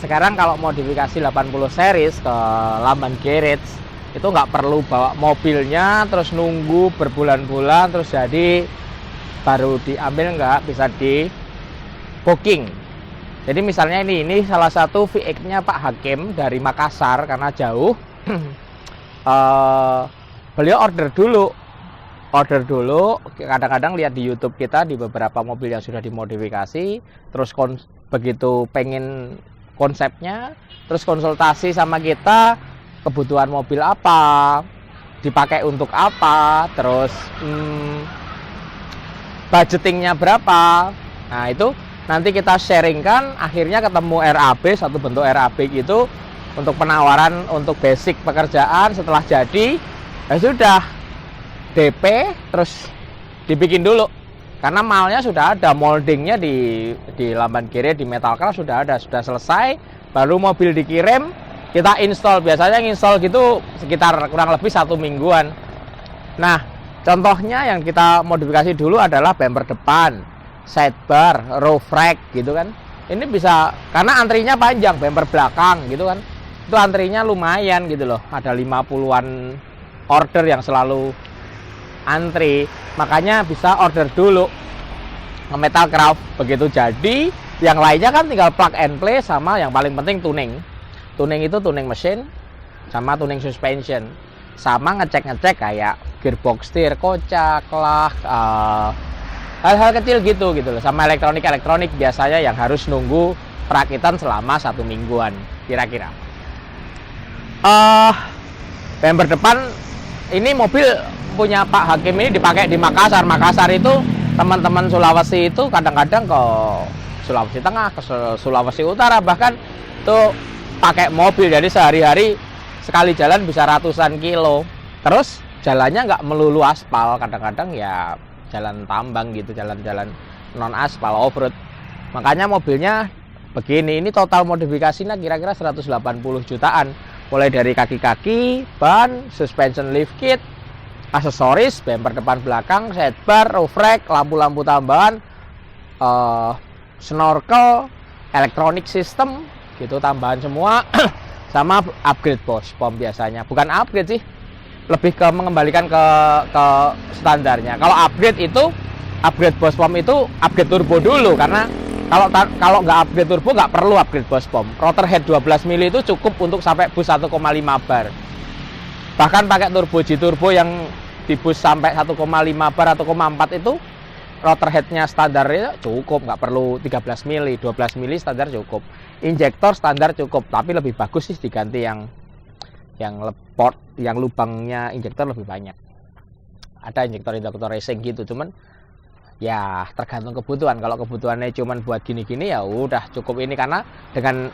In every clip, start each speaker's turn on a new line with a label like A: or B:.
A: sekarang kalau modifikasi 80 series ke Lamban Garage itu nggak perlu bawa mobilnya terus nunggu berbulan-bulan terus jadi baru diambil, nggak, bisa di booking. Jadi misalnya ini salah satu VX-nya Pak Hakim dari Makassar karena jauh. Beliau order dulu, kadang-kadang lihat di YouTube kita di beberapa mobil yang sudah dimodifikasi, terus begitu pengen konsepnya, terus konsultasi sama kita, kebutuhan mobil apa, dipakai untuk apa, terus budgetingnya berapa. Nah itu nanti kita sharingkan, akhirnya ketemu RAB, satu bentuk RAB gitu untuk penawaran untuk basic pekerjaan. Setelah jadi ya sudah DP terus dibikin dulu, karena malnya sudah ada, moldingnya di Lamban Garage di Metalcraft sudah ada, sudah selesai, baru mobil dikirim kita install. Biasanya install gitu sekitar kurang lebih 1 mingguan. Nah contohnya yang kita modifikasi dulu adalah bumper depan, sidebar, roof rack gitu kan. Ini bisa karena antrinya panjang, bumper belakang gitu kan, itu antrinya lumayan gitu loh, ada 50-an order yang selalu antri, makanya bisa order dulu ke Metalcraft. Begitu jadi yang lainnya kan tinggal plug and play, sama yang paling penting tuning itu tuning mesin sama tuning suspension, sama ngecek kayak gearbox steer kocak lah, hal-hal kecil gitu loh, sama elektronik biasanya yang harus nunggu perakitan selama 1 mingguan kira-kira. Bumper depan ini mobil punya Pak Hakim ini dipakai di Makassar. Makassar itu teman-teman Sulawesi itu kadang-kadang ke Sulawesi Tengah, ke Sulawesi Utara bahkan tuh pakai mobil, jadi sehari-hari sekali jalan bisa ratusan kilo. Terus jalannya nggak melulu aspal, kadang-kadang ya jalan tambang gitu, jalan-jalan non aspal, off-road. Makanya mobilnya begini. Ini total modifikasinya kira-kira 180 jutaan, mulai dari kaki-kaki, ban, suspension lift kit, aksesoris, bumper depan belakang, sidebar, roof rack, lampu-lampu tambahan, snorkel, elektronik system gitu, tambahan semua. Sama upgrade bos pom biasanya, bukan upgrade sih, lebih ke mengembalikan ke standarnya. Kalau upgrade itu, upgrade bos pom itu upgrade turbo dulu, karena kalau nggak upgrade turbo nggak perlu upgrade bos pom. Rotor head 12 mili itu cukup untuk sampai bus 1,5 bar. Bahkan pakai turbo G turbo yang di bus sampai 1,5 bar, 1,4 itu rotor headnya standarnya cukup, nggak perlu 13 mili, 12 mili standar cukup. Injektor standar cukup, tapi lebih bagus sih diganti yang port, yang lubangnya injektor lebih banyak. Ada injektor racing gitu, cuman ya tergantung kebutuhan. Kalau kebutuhannya cuman buat gini-gini ya udah cukup ini, karena dengan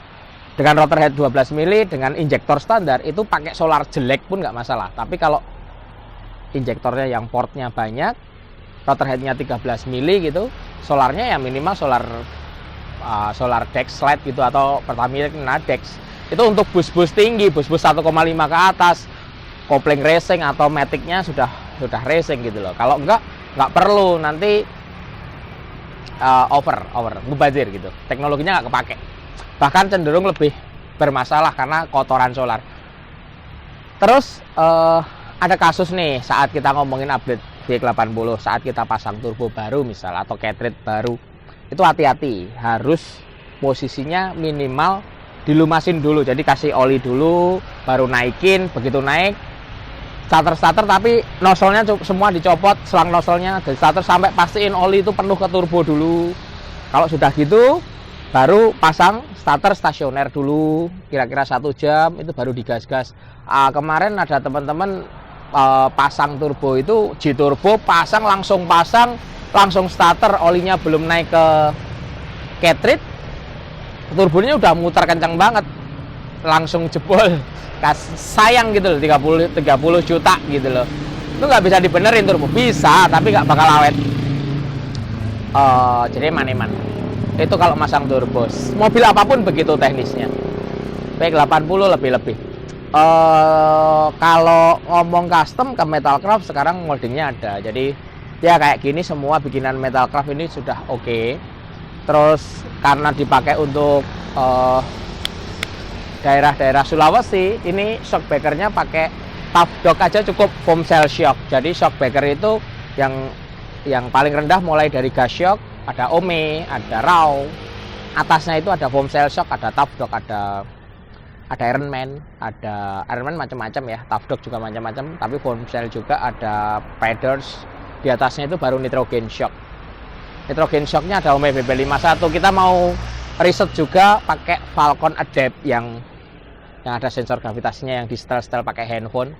A: rotor head 12 mili dengan injektor standar itu pakai solar jelek pun nggak masalah. Tapi kalau injektornya yang portnya banyak, rotor headnya 13 mili gitu, solarnya ya minimal solar dex slide gitu, atau Pertamina dex. Itu untuk bus-bus tinggi, bus-bus 1,5 ke atas, kopling racing atau maticnya sudah racing gitu loh. Kalau nggak perlu, nanti over mubazir gitu, teknologinya nggak kepake, bahkan cenderung lebih bermasalah karena kotoran solar. Terus ada kasus nih saat kita ngomongin update VX80, saat kita pasang turbo baru misal atau cartridge baru, itu hati-hati, harus posisinya minimal dilumasin dulu. Jadi kasih oli dulu, baru naikin. Begitu naik starter tapi nozzle-nya semua dicopot, selang nozzle-nya dari starter, sampai pastiin oli itu penuh ke turbo dulu. Kalau sudah gitu baru pasang starter stasioner dulu, kira-kira 1 jam, itu baru digas-gas. Kemarin ada teman-teman pasang turbo itu G turbo, langsung starter, olinya belum naik ke cartridge, turbonya udah muter kencang banget, langsung jebol. Sayang gitu loh, 30 juta gitu loh. Itu nggak bisa dibenerin turbo, bisa tapi nggak bakal awet. Jadi eman-eman itu kalau masang turbo. Mobil apapun begitu teknisnya, VX80 lebih-lebih. Kalau ngomong custom ke Metalcraft, sekarang moldingnya ada, jadi ya kayak gini semua bikinan Metalcraft ini sudah oke. Terus karena dipakai untuk daerah-daerah Sulawesi ini shock breakernya pakai tough dog aja cukup foam cell shock. Jadi shock breaker itu yang paling rendah mulai dari gas shock, ada OME, ada RAW, atasnya itu ada foam cell shock, ada tough dog, ada Ironman macam-macam ya, tough dog juga macam-macam, tapi foam cell juga ada Peders. Di atasnya itu baru nitrogen shock. Nitrogen shocknya ada OME BB51. Kita mau riset juga pakai Falcon Adapt yang ada sensor gravitasinya, yang di setel pakai handphone.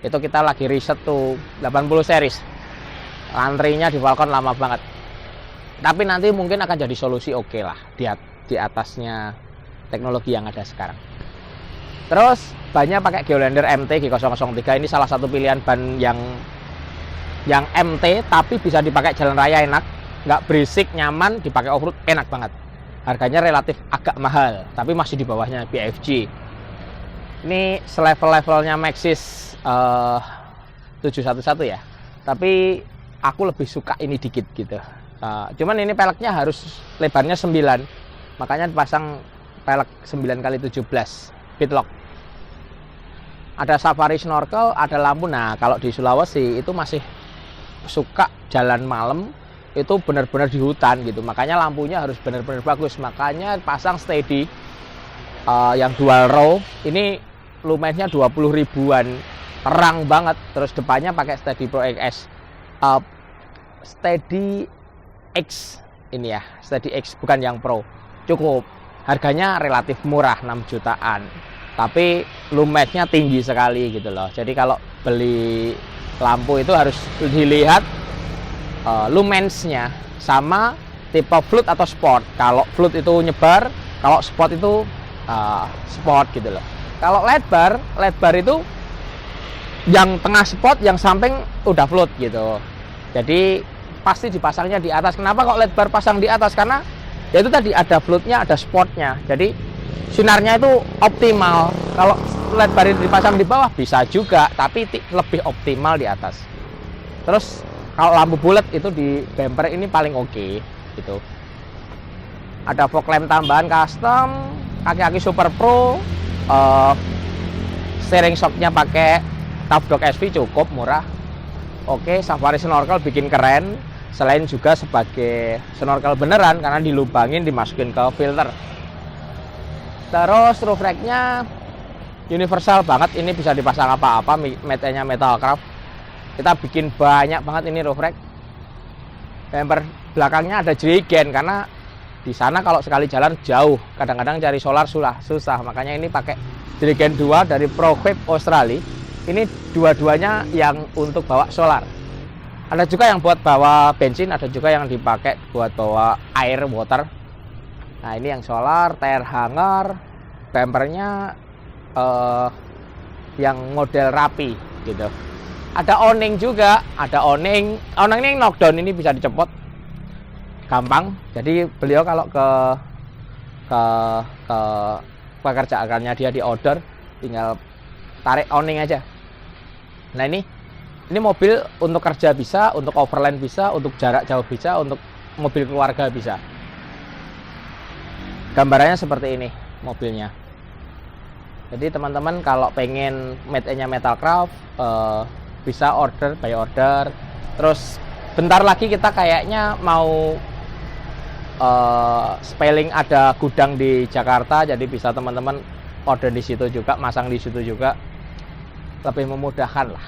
A: Itu kita lagi riset tuh 80 series. Antrinya di Falcon lama banget. Tapi nanti mungkin akan jadi solusi oke lah di atasnya teknologi yang ada sekarang. Terus bannya pakai Geolander MT G003. Ini salah satu pilihan ban yang MT tapi bisa dipakai jalan raya enak, nggak berisik, nyaman, dipakai off-road enak banget. Harganya relatif agak mahal, tapi masih di bawahnya BFG. Ini selevel-levelnya Maxxis 711 ya. Tapi aku lebih suka ini dikit gitu. Cuman ini peleknya harus lebarnya 9. Makanya dipasang pelek 9x17 pitlock. Ada safari snorkel, ada lampu. Nah, kalau di Sulawesi itu masih suka jalan malam, itu benar-benar di hutan gitu. Makanya lampunya harus benar-benar bagus. Makanya pasang steady yang dual row. Ini lumennya 20 ribuan, terang banget. Terus depannya pakai Steady Pro XS, Steady X ini ya, Steady X bukan yang Pro. Cukup, harganya relatif murah, 6 jutaan. Tapi lumennya tinggi sekali gitu loh. Jadi kalau beli lampu itu harus dilihat lumensnya sama tipe flood atau sport. Kalau flood itu nyebar, kalau sport itu sport gitu loh. Kalau LED bar itu yang tengah spot, yang samping udah float gitu. Jadi pasti dipasangnya di atas. Kenapa kok LED bar pasang di atas? Karena ya itu tadi ada floatnya, ada spotnya. Jadi sinarnya itu optimal. Kalau LED bar itu dipasang di bawah bisa juga, tapi lebih optimal di atas. Terus kalau lampu bulat itu di bumper ini paling oke gitu. Ada fog lamp tambahan custom, kaki-kaki Super Pro. Steering shocknya pakai Tough Dog SV, cukup murah. Oke, safari snorkel bikin keren. Selain juga sebagai snorkel beneran karena dilubangin, dimasukin ke filter. Terus roof racknya universal banget. Ini bisa dipasang apa-apa. Metenya Metalcraft. Kita bikin banyak banget ini roof rack. Bumper belakangnya ada jerigen karena di sana kalau sekali jalan jauh, kadang-kadang cari solar susah. Makanya ini pakai jerigen 2 dari ProVape Australia. Ini dua-duanya yang untuk bawa solar. Ada juga yang buat bawa bensin, ada juga yang dipakai buat bawa air water. Nah, ini yang solar, tire hanger, bumpernya yang model rapi gitu. Ada awning juga, ada awning ini knockdown, ini bisa dicepot gampang. Jadi beliau kalau ke pekerjaannya dia di order, tinggal tarik awning aja. Nah, ini mobil untuk kerja bisa, untuk overland bisa, untuk jarak jauh bisa, untuk mobil keluarga bisa. Gambarannya seperti ini mobilnya. Jadi teman-teman kalau pengen made-nya Metalcraft bisa order by order. Terus bentar lagi kita kayaknya mau spelling ada gudang di Jakarta, jadi bisa teman-teman order di situ juga, masang di situ juga, lebih memudahkan lah.